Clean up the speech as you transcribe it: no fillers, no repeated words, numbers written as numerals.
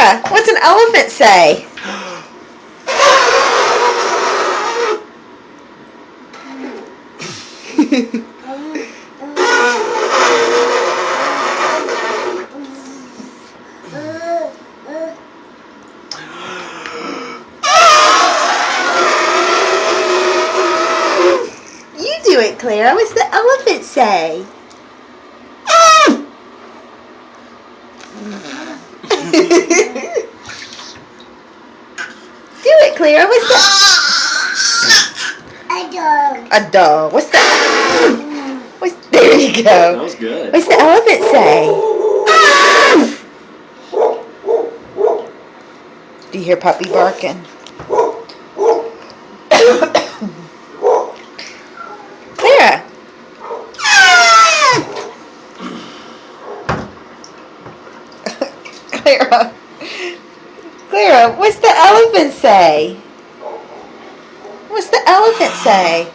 Clara, what's an elephant say? You do it, Clara. What's the elephant say? Do it, Clara. What's the... A dog. A dog. What's the... There you go. That was good. What's the elephant say? Do you hear puppy barking? Clara. Clara, what's the elephant say? What's the elephant say?